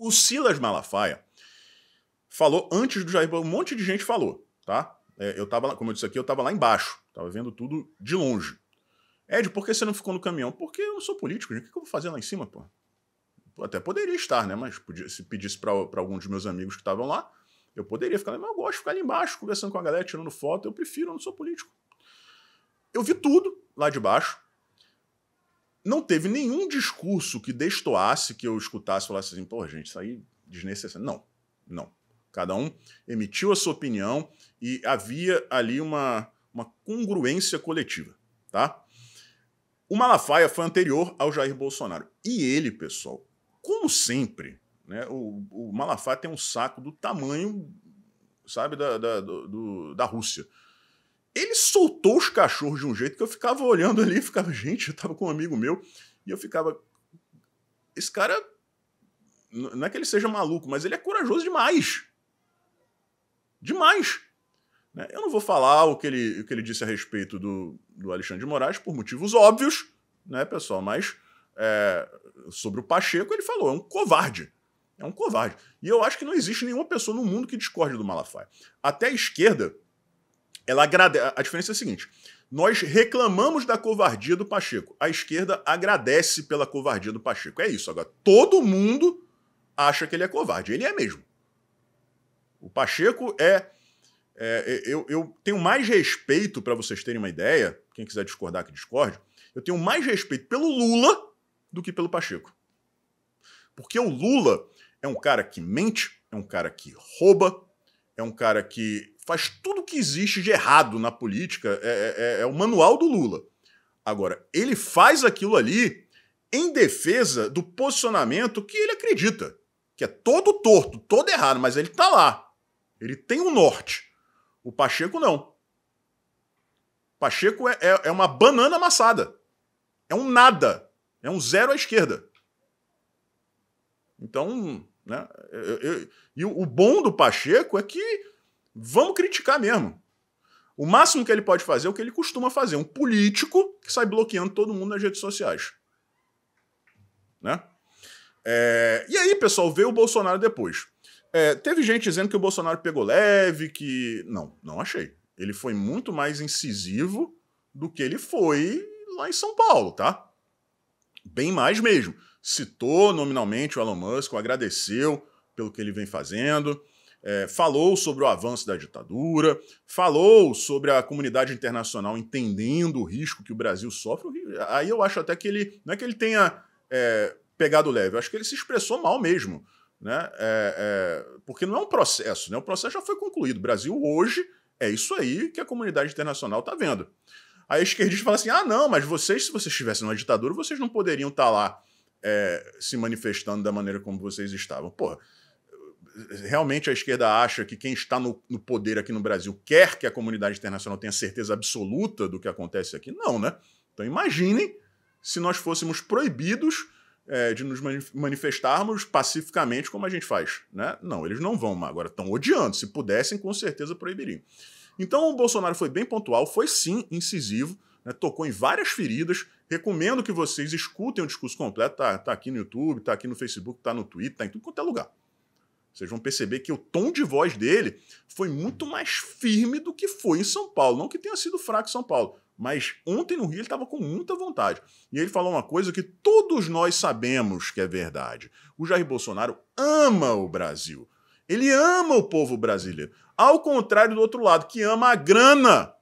O Silas Malafaia falou antes do Jair Bolsonaro, um monte de gente falou, tá? Eu tava lá, como eu disse aqui, eu tava lá embaixo, tava vendo tudo de longe. Ed, por que você não ficou no caminhão? Porque eu não sou político, gente. O que eu vou fazer lá em cima, pô? Até poderia estar, né? Mas se pedisse pra algum dos meus amigos que estavam lá, eu poderia ficar lá, mas eu gosto de ficar ali embaixo, conversando com a galera, tirando foto, eu prefiro, eu não sou político. Eu vi tudo lá de baixo. Não teve nenhum discurso que destoasse, que eu escutasse e falasse assim, pô, gente, isso aí é desnecessário. Não, não. Cada um emitiu a sua opinião e havia ali uma congruência coletiva, tá? O Malafaia foi anterior ao Jair Bolsonaro. E ele, pessoal, como sempre, né, o Malafaia tem um saco do tamanho, sabe, da Rússia. Ele soltou os cachorros de um jeito que eu ficava olhando ali, ficava, gente, eu tava com um amigo meu, e eu ficava, esse cara, não é que ele seja maluco, mas ele é corajoso demais. Demais. Eu não vou falar o que ele disse a respeito do Alexandre de Moraes, por motivos óbvios, né, pessoal, mas sobre o Pacheco ele falou, é um covarde. É um covarde. E eu acho que não existe nenhuma pessoa no mundo que discorde do Malafaia. Até a esquerda, ela agradece. A diferença é a seguinte: nós reclamamos da covardia do Pacheco. A esquerda agradece pela covardia do Pacheco. É isso. Agora, todo mundo acha que ele é covarde. Ele é mesmo. O Pacheco eu tenho mais respeito, para vocês terem uma ideia, quem quiser discordar que discorde, eu tenho mais respeito pelo Lula do que pelo Pacheco. Porque o Lula é um cara que mente, é um cara que rouba, é um cara que faz tudo que existe de errado na política, é o manual do Lula. Agora, ele faz aquilo ali em defesa do posicionamento que ele acredita, que é todo torto, todo errado, mas ele tá lá. Ele tem um norte. O Pacheco não. O Pacheco é uma banana amassada. É um nada. É um zero à esquerda. Então, né? E o bom do Pacheco é que vamos criticar mesmo. O máximo que ele pode fazer é o que ele costuma fazer. Um político que sai bloqueando todo mundo nas redes sociais. Né? E aí, pessoal, veio o Bolsonaro depois. Teve gente dizendo que o Bolsonaro pegou leve, que... Não achei. Ele foi muito mais incisivo do que ele foi lá em São Paulo, tá? Bem mais mesmo. Citou nominalmente o Elon Musk, agradeceu pelo que ele vem fazendo, falou sobre o avanço da ditadura, falou sobre a comunidade internacional entendendo o risco que o Brasil sofre. Aí eu acho até que ele... Não é que ele tenha pegado leve, eu acho que ele se expressou mal mesmo. Né? Porque não é um processo, né? O processo já foi concluído. O Brasil hoje é isso aí que a comunidade internacional está vendo. Aí a esquerdista fala assim, não, mas vocês, se vocês estivessem numa ditadura, vocês não poderiam estar lá se manifestando da maneira como vocês estavam. Porra, realmente a esquerda acha que quem está no poder aqui no Brasil quer que a comunidade internacional tenha certeza absoluta do que acontece aqui? Não, né? Então imaginem se nós fôssemos proibidos de nos manifestarmos pacificamente como a gente faz. Né? Não, eles não vão, agora estão odiando. Se pudessem, com certeza proibiriam. Então o Bolsonaro foi bem pontual, foi sim incisivo, né? Tocou em várias feridas. Recomendo que vocês escutem o discurso completo, tá aqui no YouTube, tá aqui no Facebook, tá no Twitter, tá em tudo quanto é lugar. Vocês vão perceber que o tom de voz dele foi muito mais firme do que foi em São Paulo. Não que tenha sido fraco em São Paulo, mas ontem no Rio ele estava com muita vontade. E ele falou uma coisa que todos nós sabemos que é verdade. O Jair Bolsonaro ama o Brasil. Ele ama o povo brasileiro. Ao contrário do outro lado, que ama a grana,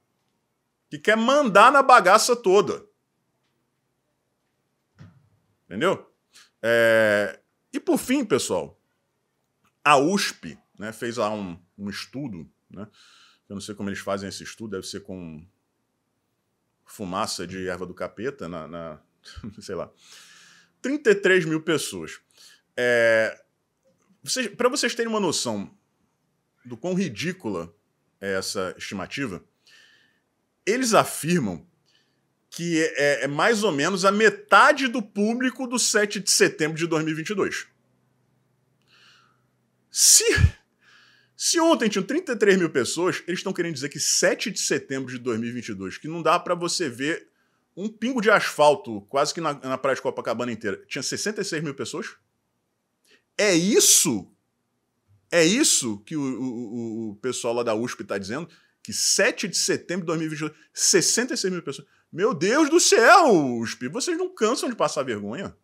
que quer mandar na bagaça toda. Entendeu? E por fim, pessoal, a USP, né, fez lá um estudo, né? Eu não sei como eles fazem esse estudo, deve ser com fumaça de erva do capeta, sei lá. 33 mil pessoas. Para vocês terem uma noção do quão ridícula é essa estimativa, eles afirmam que é mais ou menos a metade do público do 7 de setembro de 2022. Se ontem tinham 33 mil pessoas, eles estão querendo dizer que 7 de setembro de 2022, que não dá para você ver um pingo de asfalto quase que na praia de Copacabana inteira, tinha 66 mil pessoas? É isso? É isso que o pessoal lá da USP está dizendo? Que 7 de setembro de 2022, 66 mil pessoas. Meu Deus do céu, USP, vocês não cansam de passar vergonha?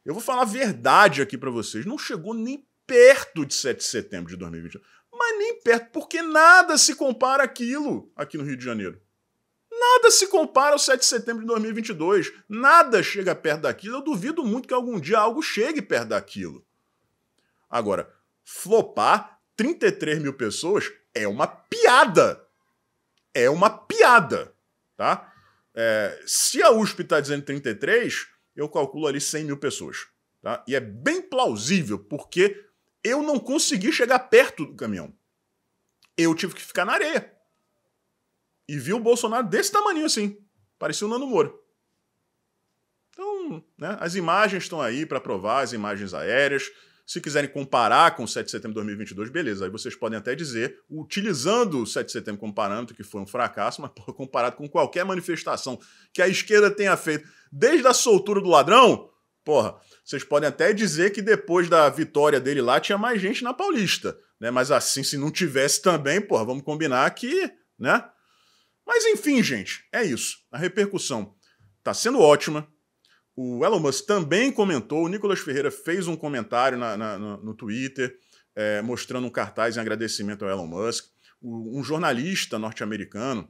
Eu vou falar a verdade aqui para vocês. Não chegou nem perto de 7 de setembro de 2022. Mas nem perto, porque nada se compara àquilo aqui no Rio de Janeiro. Nada se compara ao 7 de setembro de 2022. Nada chega perto daquilo. Eu duvido muito que algum dia algo chegue perto daquilo. Agora, flopar 33 mil pessoas é uma piada. É uma piada, tá? Se a USP está dizendo 33, eu calculo ali 100 mil pessoas. Tá? E é bem plausível, porque eu não consegui chegar perto do caminhão. Eu tive que ficar na areia. E vi o Bolsonaro desse tamanho assim. Parecia o Nando Moura. Então, né, as imagens estão aí para provar, as imagens aéreas. Se quiserem comparar com o 7 de setembro de 2022, beleza. Aí vocês podem até dizer, utilizando o 7 de setembro como parâmetro, que foi um fracasso, mas porra, comparado com qualquer manifestação que a esquerda tenha feito desde a soltura do ladrão, porra, vocês podem até dizer que depois da vitória dele lá tinha mais gente na Paulista, né? Mas assim, se não tivesse também, porra, vamos combinar que, né? Mas enfim, gente, é isso. A repercussão tá sendo ótima. O Elon Musk também comentou, o Nicolas Ferreira fez um comentário no Twitter, mostrando um cartaz em agradecimento ao Elon Musk. Um jornalista norte-americano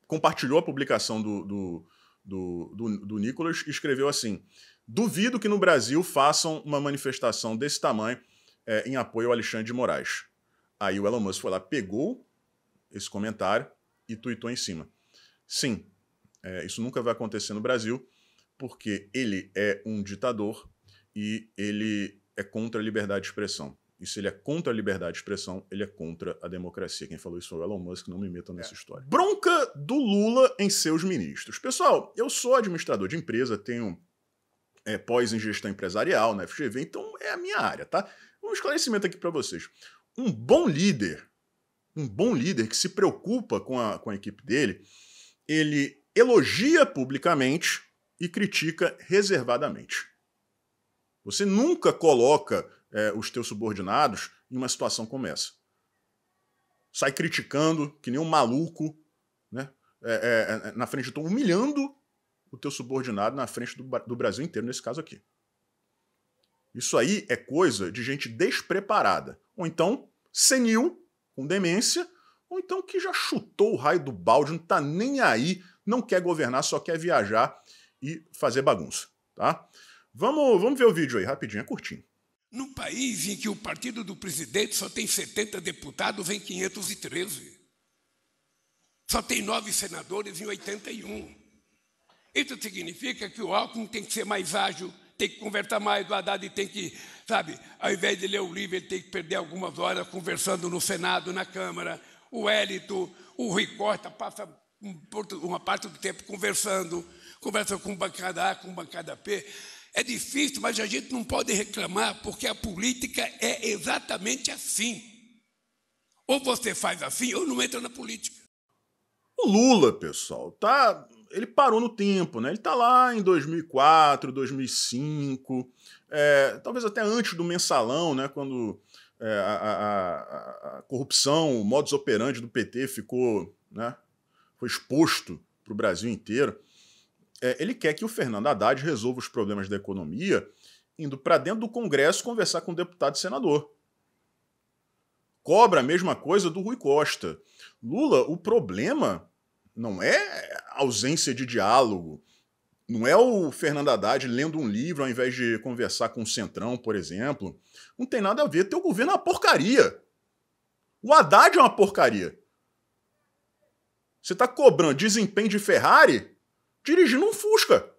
compartilhou a publicação do Nicolas e escreveu assim: duvido que no Brasil façam uma manifestação desse tamanho em apoio ao Alexandre de Moraes. Aí o Elon Musk foi lá, pegou esse comentário e tuitou em cima. Sim, isso nunca vai acontecer no Brasil, porque ele é um ditador e ele é contra a liberdade de expressão. E se ele é contra a liberdade de expressão, ele é contra a democracia. Quem falou isso foi o Elon Musk, não me metam nessa história. Bronca do Lula em seus ministros. Pessoal, eu sou administrador de empresa, tenho pós em gestão empresarial na FGV, então é a minha área, tá? Um esclarecimento aqui para vocês. Um bom líder que se preocupa com a equipe dele, ele elogia publicamente e critica reservadamente. Você nunca coloca os teus subordinados em uma situação como essa. Sai criticando, que nem um maluco, né? Na frente de todo, humilhando o teu subordinado na frente do Brasil inteiro, nesse caso aqui. Isso aí é coisa de gente despreparada. Ou então, senil, com demência, ou então que já chutou o raio do balde, não tá nem aí, não quer governar, só quer viajar e fazer bagunça, tá? Vamos ver o vídeo aí, rapidinho, é curtinho. Num país em que o partido do presidente só tem 70 deputados, vem 513. Só tem 9 senadores em 81. Isso significa que o Alckmin tem que ser mais ágil, tem que conversar mais, o Haddad tem que, sabe, ao invés de ler o livro, ele tem que perder algumas horas conversando no Senado, na Câmara. O Hélito, o Rui Costa passa uma parte do tempo conversa com bancada A, com bancada P. É difícil, mas a gente não pode reclamar, porque a política é exatamente assim. Ou você faz assim, ou não entra na política. O Lula, pessoal, ele parou no tempo, né? Ele tá lá em 2004, 2005, talvez até antes do mensalão, né? Quando a corrupção, o modus operandi do PT ficou, né? Foi exposto para o Brasil inteiro. Ele quer que o Fernando Haddad resolva os problemas da economia indo para dentro do Congresso conversar com o deputado e senador. Cobra a mesma coisa do Rui Costa. Lula, o problema não é a ausência de diálogo, não é o Fernando Haddad lendo um livro ao invés de conversar com o Centrão, por exemplo. Não tem nada a ver. Teu governo é uma porcaria. O Haddad é uma porcaria. Você está cobrando desempenho de Ferrari dirigindo um Fusca.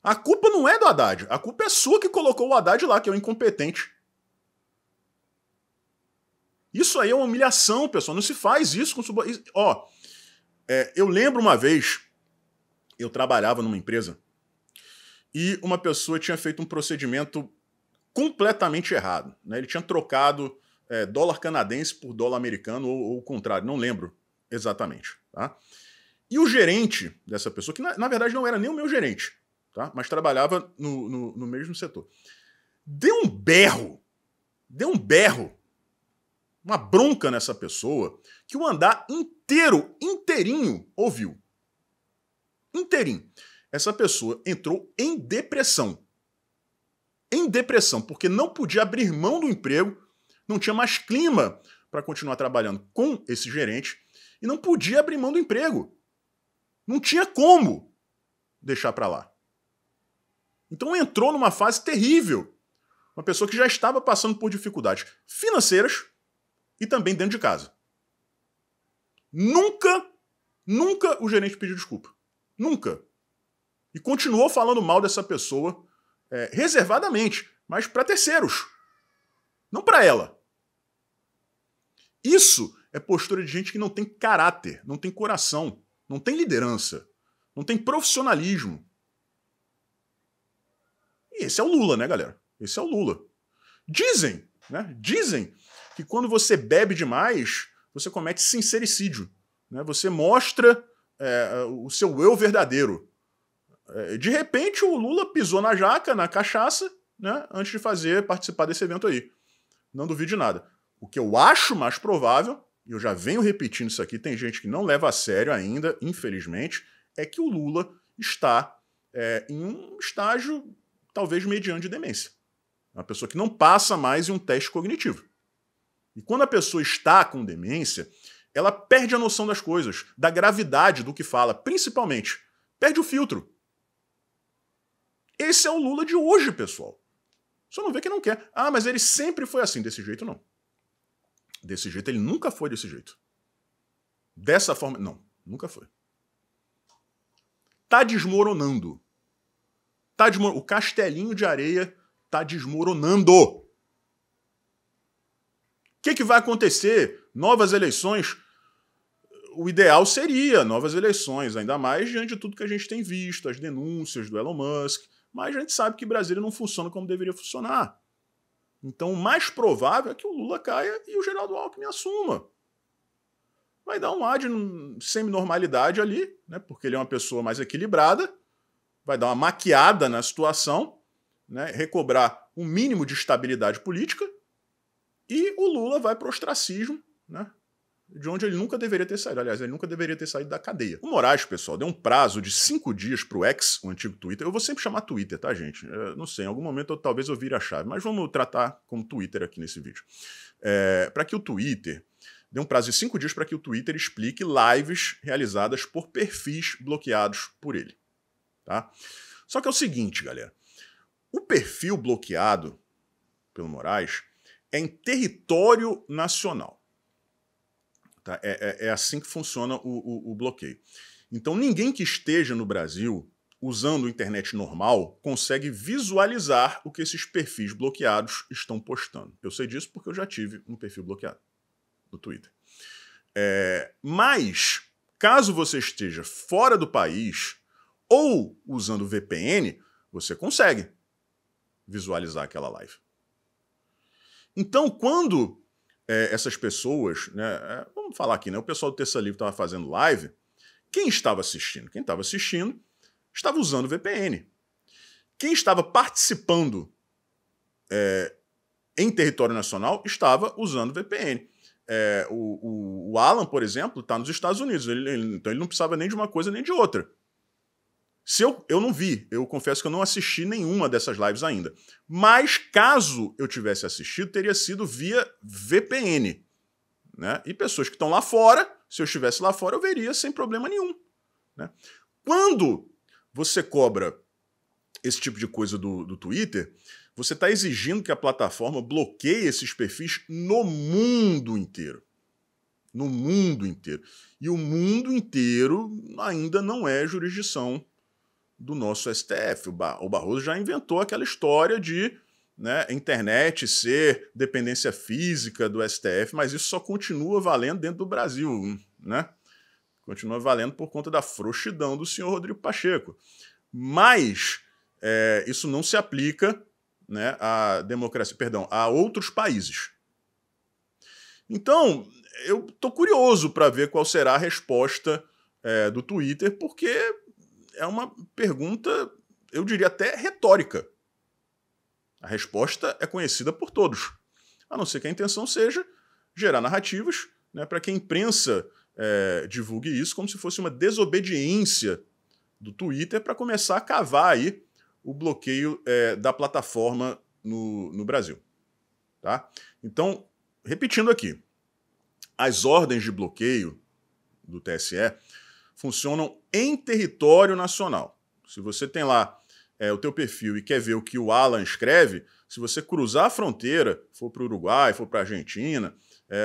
A culpa não é do Haddad. A culpa é sua que colocou o Haddad lá, que é o incompetente. Isso aí é uma humilhação, pessoal. Não se faz isso com subordinados. Eu lembro uma vez, eu trabalhava numa empresa e uma pessoa tinha feito um procedimento completamente errado, né? Ele tinha trocado dólar canadense por dólar americano ou o contrário, não lembro exatamente. Tá? E o gerente dessa pessoa, que na verdade não era nem o meu gerente, tá? Mas trabalhava no mesmo setor. Deu um berro, uma bronca nessa pessoa, que o andar inteirinho, ouviu. Inteirinho. Essa pessoa entrou em depressão. Em depressão, porque não podia abrir mão do emprego, não tinha mais clima para continuar trabalhando com esse gerente e não podia abrir mão do emprego. Não tinha como deixar para lá. Então entrou numa fase terrível. Uma pessoa que já estava passando por dificuldades financeiras e também dentro de casa. Nunca o gerente pediu desculpa. Nunca. E continuou falando mal dessa pessoa reservadamente, mas para terceiros. Não para ela. Isso é postura de gente que não tem caráter, não tem coração, não tem liderança, não tem profissionalismo. E esse é o Lula, né, galera? Esse é o Lula. Dizem, né? Dizem que quando você bebe demais, você comete sincericídio. Né? Você mostra o seu eu verdadeiro. De repente, o Lula pisou na jaca, na cachaça, né, antes de participar desse evento aí. Não duvide de nada. O que eu acho mais provável, e eu já venho repetindo isso aqui, tem gente que não leva a sério ainda, infelizmente, é que o Lula está em um estágio talvez mediano de demência. Uma pessoa que não passa mais em um teste cognitivo. E quando a pessoa está com demência, ela perde a noção das coisas, da gravidade do que fala, principalmente. Perde o filtro. Esse é o Lula de hoje, pessoal. Só não vê que não quer. Ah, mas ele sempre foi assim. Desse jeito, não. Desse jeito, ele nunca foi desse jeito. Dessa forma, não. Nunca foi. Tá desmoronando. O castelinho de areia tá desmoronando. O que vai acontecer? Novas eleições? O ideal seria novas eleições, ainda mais diante de tudo que a gente tem visto, as denúncias do Elon Musk. Mas a gente sabe que Brasília não funciona como deveria funcionar. Então o mais provável é que o Lula caia e o Geraldo Alckmin assuma. Vai dar um ar de semi-normalidade ali, né, porque ele é uma pessoa mais equilibrada, vai dar uma maquiada na situação, né, recobrar um mínimo de estabilidade política, e o Lula vai para o ostracismo, né, de onde ele nunca deveria ter saído. Aliás, ele nunca deveria ter saído da cadeia. O Moraes, pessoal, deu um prazo de 5 dias pro X, o antigo Twitter. Eu vou sempre chamar Twitter, tá, gente? Eu não sei, em algum momento talvez eu vire a chave, mas vamos tratar como Twitter aqui nesse vídeo. Para que o Twitter... Deu um prazo de 5 dias para que o Twitter explique lives realizadas por perfis bloqueados por ele. Tá? Só que é o seguinte, galera. O perfil bloqueado pelo Moraes é em território nacional. Tá? É assim que funciona o bloqueio. Então, ninguém que esteja no Brasil usando a internet normal consegue visualizar o que esses perfis bloqueados estão postando. Eu sei disso porque eu já tive um perfil bloqueado no Twitter. Mas, caso você esteja fora do país ou usando VPN, você consegue visualizar aquela live. Então, quando essas pessoas, né, vamos falar aqui, né, o pessoal do Terça Livre estava fazendo live, quem estava assistindo? Quem estava assistindo estava usando VPN. Quem estava participando em território nacional estava usando VPN. O Alan, por exemplo, está nos Estados Unidos, então ele não precisava nem de uma coisa nem de outra. Eu não vi, eu confesso que eu não assisti nenhuma dessas lives ainda. Mas caso eu tivesse assistido, teria sido via VPN. Né? E pessoas que estão lá fora, se eu estivesse lá fora, eu veria sem problema nenhum. Né? Quando você cobra esse tipo de coisa do Twitter, você está exigindo que a plataforma bloqueie esses perfis no mundo inteiro. No mundo inteiro. E o mundo inteiro ainda não é jurisdição do nosso STF. O Barroso já inventou aquela história de, né, internet ser dependência física do STF, mas isso só continua valendo dentro do Brasil. Né? Continua valendo por conta da frouxidão do senhor Rodrigo Pacheco. Mas isso não se aplica, né, à democracia, perdão, a outros países. Então, eu estou curioso para ver qual será a resposta do Twitter, porque é uma pergunta eu diria até retórica. A resposta é conhecida por todos, a não ser que a intenção seja gerar narrativas, né, para que a imprensa divulgue isso como se fosse uma desobediência do Twitter para começar a cavar aí o bloqueio da plataforma no Brasil. Tá? Então, repetindo aqui, as ordens de bloqueio do TSE funcionam em território nacional. Se você tem lá o teu perfil e quer ver o que o Alan escreve, se você cruzar a fronteira, for para o Uruguai, for para a Argentina,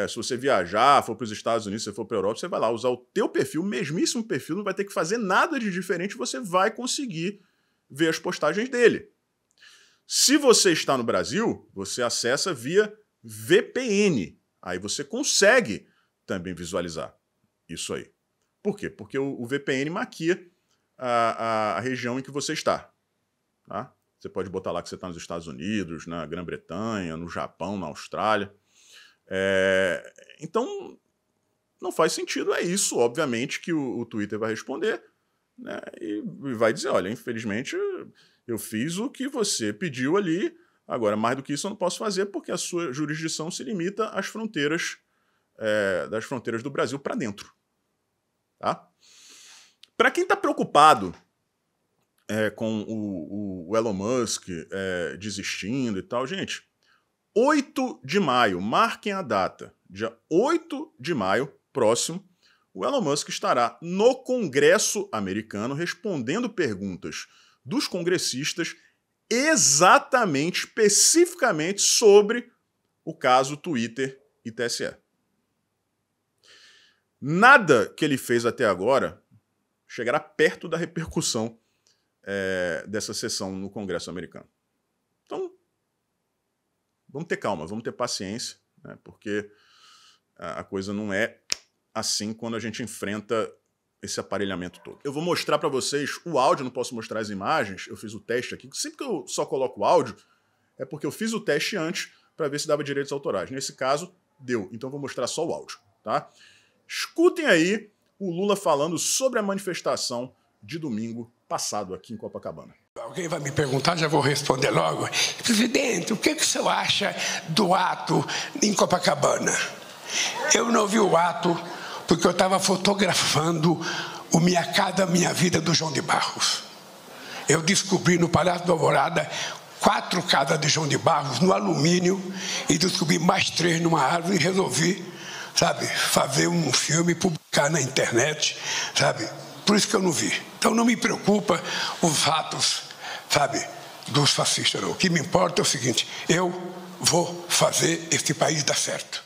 se você viajar, for para os Estados Unidos, se for para a Europa, você vai lá usar o teu perfil, o mesmíssimo perfil, não vai ter que fazer nada de diferente, você vai conseguir ver as postagens dele. Se você está no Brasil, você acessa via VPN. Aí você consegue também visualizar isso aí. Por quê? Porque o VPN maquia a região em que você está. Tá? Você pode botar lá que você está nos Estados Unidos, na Grã-Bretanha, no Japão, na Austrália. Então, não faz sentido. É isso, obviamente, que o Twitter vai responder, né, e vai dizer, olha, infelizmente eu fiz o que você pediu ali, agora mais do que isso eu não posso fazer porque a sua jurisdição se limita às fronteiras, das fronteiras do Brasil para dentro. Tá? Para quem está preocupado com o Elon Musk desistindo e tal, gente, 8 de maio, marquem a data, dia 8 de maio, próximo, o Elon Musk estará no Congresso americano respondendo perguntas dos congressistas exatamente, especificamente sobre o caso Twitter e TSE. Nada que ele fez até agora chegará perto da repercussão dessa sessão no Congresso americano. Então, vamos ter calma, vamos ter paciência, né, porque a coisa não é assim quando a gente enfrenta esse aparelhamento todo. Eu vou mostrar para vocês o áudio, não posso mostrar as imagens, eu fiz o teste aqui. Sempre que eu só coloco o áudio, é porque eu fiz o teste antes para ver se dava direitos autorais. Nesse caso, deu. Então eu vou mostrar só o áudio. Tá? Escutem aí o Lula falando sobre a manifestação de domingo passado aqui em Copacabana. Alguém vai me perguntar, já vou responder logo. Presidente, o que o senhor acha do ato em Copacabana? Eu não vi o ato porque eu estava fotografando o Minha Casa Minha Vida do João de Barros. Eu descobri no Palácio da Alvorada 4 casas de João de Barros no alumínio e descobri mais 3 numa árvore e resolvi, sabe, fazer um filme e publicar na internet, sabe? Por isso que eu não vi. Então não me preocupa os atos, sabe, dos fascistas. Não. O que me importa é o seguinte, eu vou fazer esse país dar certo.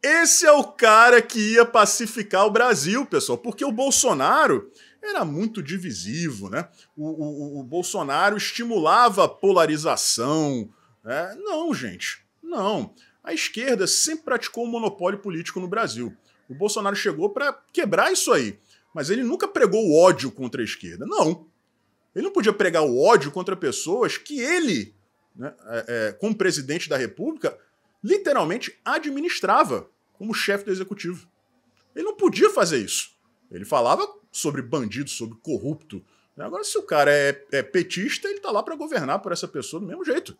Esse é o cara que ia pacificar o Brasil, pessoal, porque o Bolsonaro era muito divisivo, né? O Bolsonaro estimulava a polarização. Né? Não, gente, não. A esquerda sempre praticou um monopólio político no Brasil. O Bolsonaro chegou para quebrar isso aí, mas ele nunca pregou o ódio contra a esquerda, não. Ele não podia pregar o ódio contra pessoas que ele, né, como presidente da República, literalmente administrava como chefe do executivo. Ele não podia fazer isso. Ele falava sobre bandido, sobre corrupto. Agora, se o cara é petista, ele tá lá para governar por essa pessoa do mesmo jeito.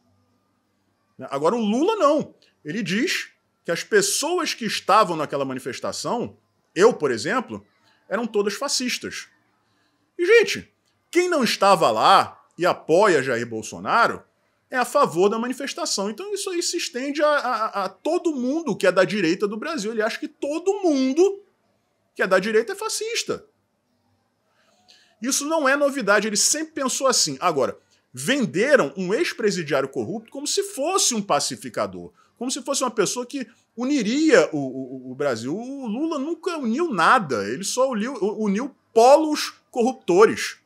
Agora, o Lula não. Ele diz que as pessoas que estavam naquela manifestação, eu, por exemplo, eram todas fascistas. E, gente, quem não estava lá e apoia Jair Bolsonaro é a favor da manifestação. Então isso aí se estende a todo mundo que é da direita do Brasil. Ele acha que todo mundo que é da direita é fascista. Isso não é novidade, ele sempre pensou assim. Agora, venderam um ex-presidiário corrupto como se fosse um pacificador, como se fosse uma pessoa que uniria o Brasil. O Lula nunca uniu nada, ele só uniu polos corruptores.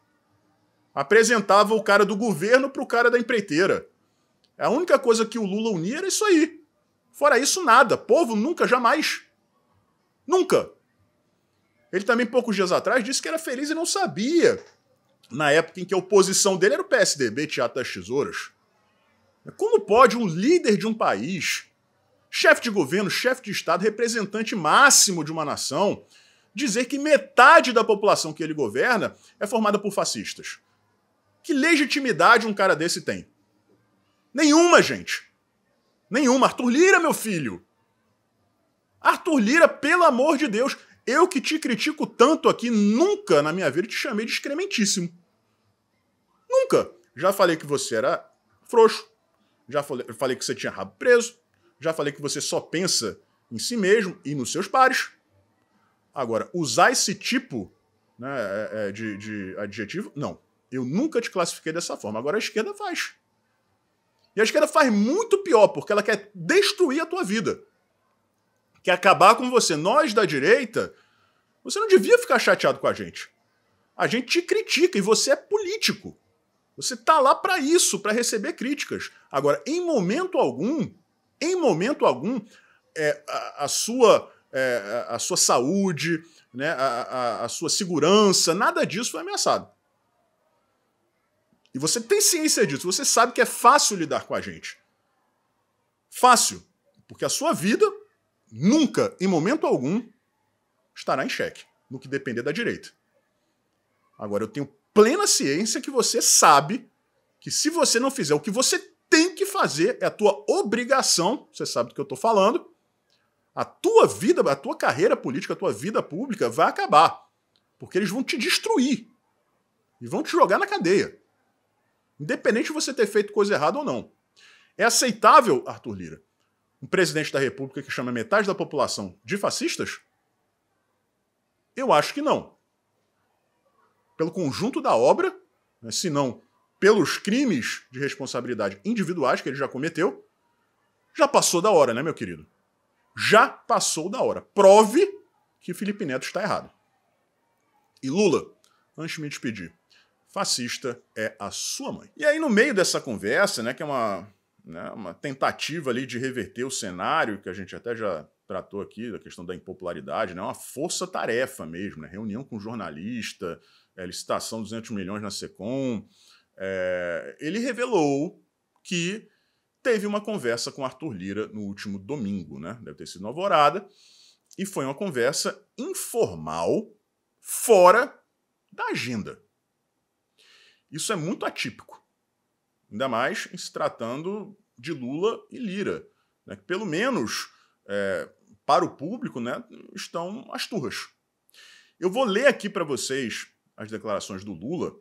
Apresentava o cara do governo para o cara da empreiteira. A única coisa que o Lula unia era isso aí. Fora isso, nada. Povo nunca, jamais. Nunca. Ele também, poucos dias atrás, disse que era feliz e não sabia, na época em que a oposição dele era o PSDB, Teatro das Tesouras. Como pode um líder de um país, chefe de governo, chefe de Estado, representante máximo de uma nação, dizer que metade da população que ele governa é formada por fascistas? Que legitimidade um cara desse tem? Nenhuma, gente. Nenhuma. Arthur Lira, meu filho. Arthur Lira, pelo amor de Deus. Eu que te critico tanto aqui, nunca na minha vida te chamei de excrementíssimo. Nunca. Já falei que você era frouxo. Já falei que você tinha rabo preso. Já falei que você só pensa em si mesmo e nos seus pares. Agora, usar esse tipo, né, de adjetivo, não. Eu nunca te classifiquei dessa forma. Agora a esquerda faz. E a esquerda faz muito pior, porque ela quer destruir a tua vida. Quer acabar com você. Nós da direita, você não devia ficar chateado com a gente. A gente te critica e você é político. Você tá lá para isso, para receber críticas. Agora, em momento algum, a sua saúde, né, a sua segurança, nada disso foi ameaçado. E você tem ciência disso, você sabe que é fácil lidar com a gente. Fácil, porque a sua vida nunca, em momento algum, estará em xeque, no que depender da direita. Agora, eu tenho plena ciência que você sabe que se você não fizer o que você tem que fazer, é a tua obrigação, você sabe do que eu estou falando, a tua vida, a tua carreira política, a tua vida pública vai acabar. Porque eles vão te destruir. E vão te jogar na cadeia. Independente de você ter feito coisa errada ou não. É aceitável, Arthur Lira, um presidente da República que chama metade da população de fascistas? Eu acho que não. Pelo conjunto da obra, né, se não pelos crimes de responsabilidade individuais que ele já cometeu, já passou da hora, né, meu querido? Já passou da hora. Prove que Felipe Neto está errado. E Lula, antes de me despedir, fascista é a sua mãe. E aí, no meio dessa conversa, né, que é uma tentativa ali de reverter o cenário, que a gente até já tratou aqui, da questão da impopularidade, né, uma força-tarefa mesmo, né, reunião com jornalista, licitação de 200 milhões na Secom, ele revelou que teve uma conversa com Arthur Lira no último domingo, né, deve ter sido na Alvorada, e foi uma conversa informal, fora da agenda. Isso é muito atípico, ainda mais em se tratando de Lula e Lira, né, que pelo menos para o público, né, estão as turras. Eu vou ler aqui para vocês as declarações do Lula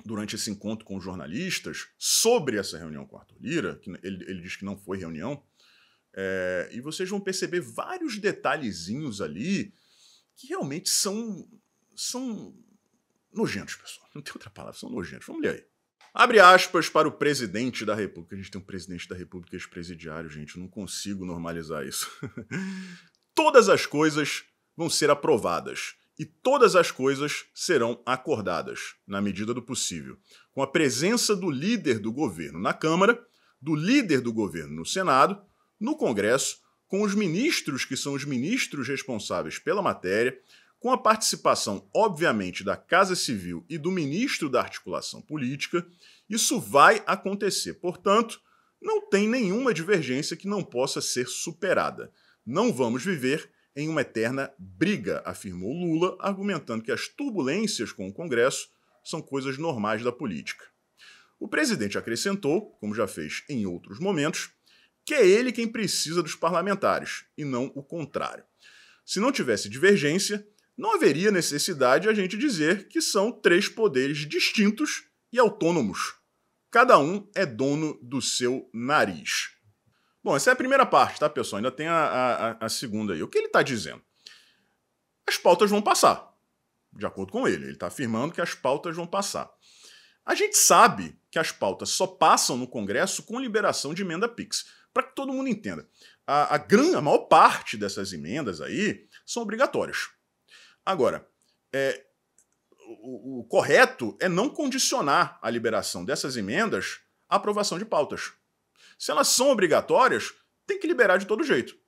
durante esse encontro com os jornalistas sobre essa reunião com Arthur Lira, que ele diz que não foi reunião, e vocês vão perceber vários detalhezinhos ali que realmente são nojentos, pessoal. Não tem outra palavra, são nojentos. Vamos ler aí. Abre aspas para o presidente da República. A gente tem um presidente da República ex-presidiário, gente. Eu não consigo normalizar isso. Todas as coisas vão ser aprovadas e todas as coisas serão acordadas, na medida do possível, com a presença do líder do governo na Câmara, do líder do governo no Senado, no Congresso, com os ministros que são os ministros responsáveis pela matéria, com a participação, obviamente, da Casa Civil e do ministro da Articulação Política. Isso vai acontecer. Portanto, não tem nenhuma divergência que não possa ser superada. Não vamos viver em uma eterna briga, afirmou Lula, argumentando que as turbulências com o Congresso são coisas normais da política. O presidente acrescentou, como já fez em outros momentos, que é ele quem precisa dos parlamentares, e não o contrário. Se não tivesse divergência, não haveria necessidade de a gente dizer que são três poderes distintos e autônomos. Cada um é dono do seu nariz. Bom, essa é a primeira parte, tá, pessoal? Ainda tem a segunda aí. O que ele está dizendo? As pautas vão passar, de acordo com ele. Ele está afirmando que as pautas vão passar. A gente sabe que as pautas só passam no Congresso com liberação de emenda PIX. Para que todo mundo entenda, a maior parte dessas emendas aí são obrigatórias. Agora, o correto é não condicionar a liberação dessas emendas à aprovação de pautas. Se elas são obrigatórias, tem que liberar de todo jeito.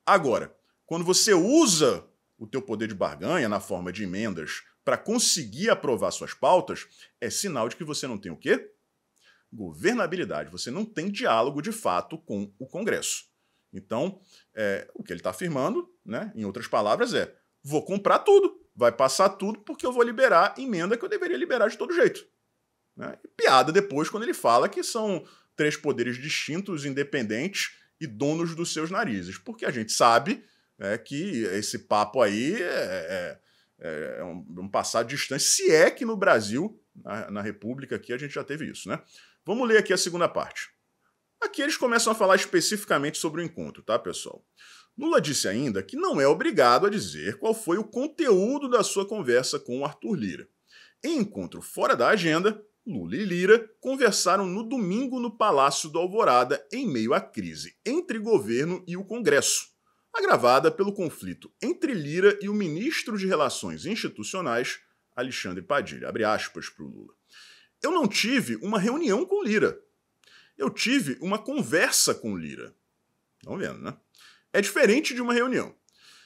Agora, quando você usa o teu poder de barganha na forma de emendas para conseguir aprovar suas pautas, é sinal de que você não tem o quê? Governabilidade. Você não tem diálogo de fato com o Congresso. Então, o que ele está afirmando, né, em outras palavras, vou comprar tudo, vai passar tudo porque eu vou liberar emenda que eu deveria liberar de todo jeito. Né? E piada depois quando ele fala que são 3 poderes distintos, independentes e donos dos seus narizes. Porque a gente sabe, né, que esse papo aí é um passado distante, se é que no Brasil, na República aqui, a gente já teve isso, né? Vamos ler aqui a segunda parte. Aqui eles começam a falar especificamente sobre o encontro, tá, pessoal? Lula disse ainda que não é obrigado a dizer qual foi o conteúdo da sua conversa com o Arthur Lira. Em encontro fora da agenda, Lula e Lira conversaram no domingo no Palácio do Alvorada em meio à crise entre governo e o Congresso, agravada pelo conflito entre Lira e o ministro de Relações Institucionais, Alexandre Padilha. Abre aspas para o Lula. Eu não tive uma reunião com Lira. Eu tive uma conversa com Lira. Estão vendo, né? É diferente de uma reunião.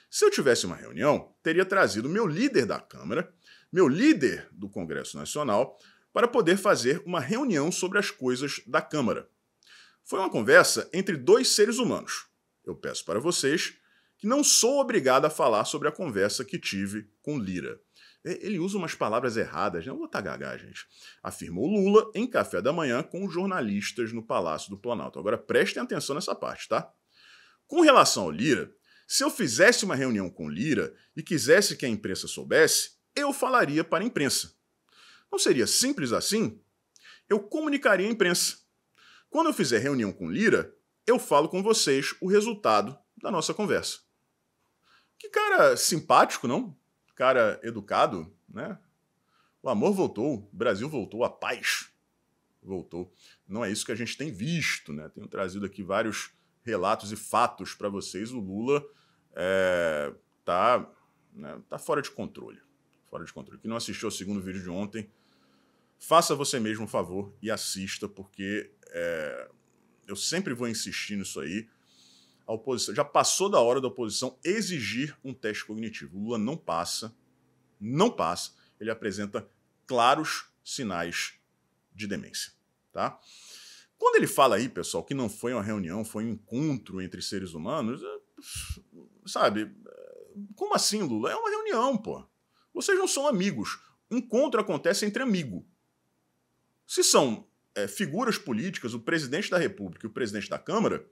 Se eu tivesse uma reunião, teria trazido meu líder da Câmara, meu líder do Congresso Nacional, para poder fazer uma reunião sobre as coisas da Câmara. Foi uma conversa entre 2 seres humanos. Eu peço para vocês que não sou obrigado a falar sobre a conversa que tive com Lira. Ele usa umas palavras erradas, né? Eu vou tá gaga, gente. Afirmou Lula em café da manhã com jornalistas no Palácio do Planalto. Agora prestem atenção nessa parte, tá? Com relação ao Lira, se eu fizesse uma reunião com Lira e quisesse que a imprensa soubesse, eu falaria para a imprensa. Não seria simples assim? Eu comunicaria à imprensa. Quando eu fizer reunião com Lira, eu falo com vocês o resultado da nossa conversa. Que cara simpático, não? Cara educado, né? O amor voltou, o Brasil voltou, a paz voltou. Não é isso que a gente tem visto, né? Tenho trazido aqui vários relatos e fatos para vocês. O Lula tá fora de controle. Fora de controle. Quem não assistiu ao segundo vídeo de ontem, faça você mesmo um favor e assista, porque eu sempre vou insistir nisso aí. A oposição, já passou da hora da oposição exigir um teste cognitivo. O Lula não passa, ele apresenta claros sinais de demência, tá? Quando ele fala aí, pessoal, que não foi uma reunião, foi um encontro entre seres humanos, sabe, como assim, Lula? É uma reunião, pô. Vocês não são amigos. Encontro acontece entre amigos. Se são figuras políticas, o presidente da República e o presidente da Câmara,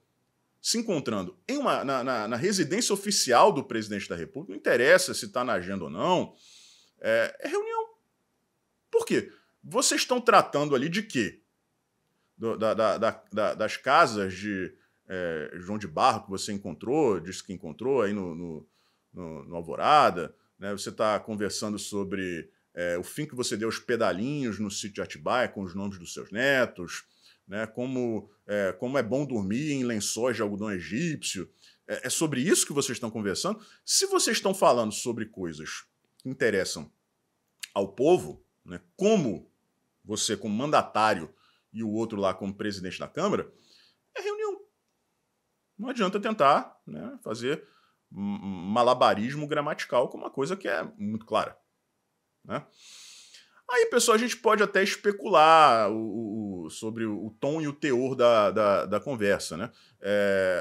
se encontrando na residência oficial do presidente da República, não interessa se está na agenda ou não, é reunião. Por quê? Vocês estão tratando ali de quê? Das casas de João de Barro que você encontrou, disse que encontrou aí no Alvorada, né? Você está conversando sobre o fim que você deu aos pedalinhos no sítio de Atibaia com os nomes dos seus netos, né, como é bom dormir em lençóis de algodão egípcio. É sobre isso que vocês estão conversando? Se vocês estão falando sobre coisas que interessam ao povo, né, como você como mandatário e o outro lá como presidente da Câmara, é reunião. Não adianta tentar, né, fazer malabarismo gramatical com uma coisa que é muito clara, né? Aí, pessoal, a gente pode até especular sobre o tom e o teor da conversa, né?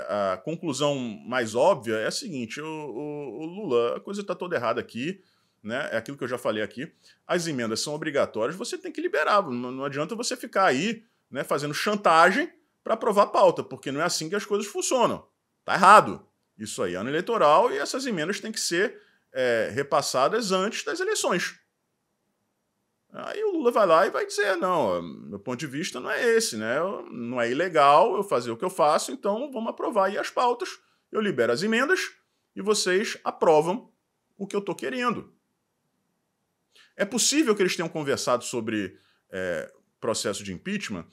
A conclusão mais óbvia é a seguinte: o Lula, a coisa está toda errada aqui, né? É aquilo que eu já falei aqui. As emendas são obrigatórias, você tem que liberar. Não adianta você ficar aí, né, fazendo chantagem para aprovar a pauta, porque não é assim que as coisas funcionam. Tá errado. Isso aí é ano eleitoral e essas emendas têm que ser repassadas antes das eleições. Aí o Lula vai lá e vai dizer, não, meu ponto de vista não é esse, né? Não é ilegal eu fazer o que eu faço, então vamos aprovar aí as pautas, eu libero as emendas e vocês aprovam o que eu estou querendo. É possível que eles tenham conversado sobre processo de impeachment.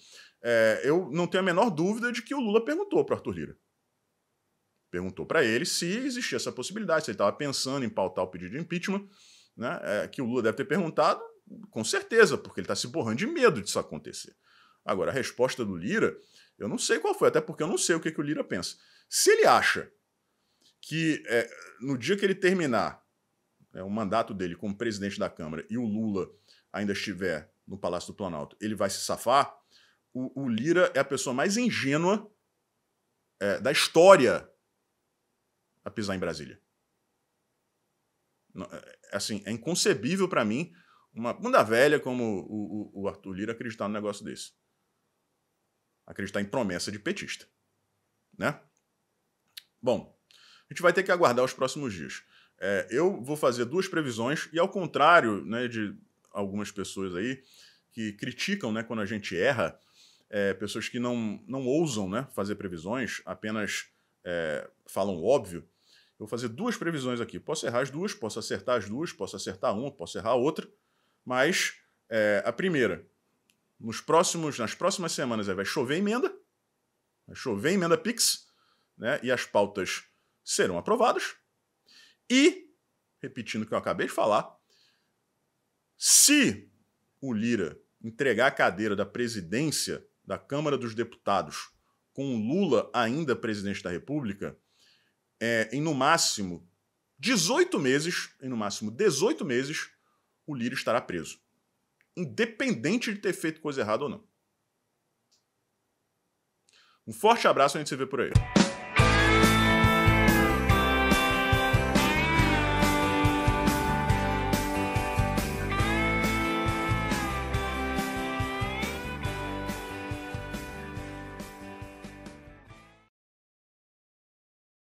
Eu não tenho a menor dúvida de que o Lula perguntou para o Arthur Lira. Perguntou para ele se existia essa possibilidade, se ele estava pensando em pautar o pedido de impeachment, né? Que o Lula deve ter perguntado, com certeza, porque ele está se borrando de medo disso acontecer. Agora, a resposta do Lira, eu não sei qual foi, até porque eu não sei o que o Lira pensa. Se ele acha que no dia que ele terminar o mandato dele como presidente da Câmara e o Lula ainda estiver no Palácio do Planalto, ele vai se safar, o Lira é a pessoa mais ingênua da história a pisar em Brasília. Assim, é inconcebível para mim uma bunda velha como o Arthur Lira acreditar num negócio desse. Acreditar em promessa de petista, né? Bom, a gente vai ter que aguardar os próximos dias. Eu vou fazer 2 previsões e, ao contrário, né, de algumas pessoas aí que criticam, né, quando a gente erra, pessoas que não ousam, né, fazer previsões, apenas falam óbvio. Eu vou fazer 2 previsões aqui. Posso errar as 2, posso acertar as 2, posso acertar uma, posso errar outra, mas a primeira, nas próximas semanas vai chover emenda Pix, né, e as pautas serão aprovadas. E, repetindo o que eu acabei de falar, se o Lira entregar a cadeira da presidência da Câmara dos Deputados com o Lula ainda presidente da República, em no máximo 18 meses, o Lira estará preso. Independente de ter feito coisa errada ou não. Um forte abraço e a gente se vê por aí.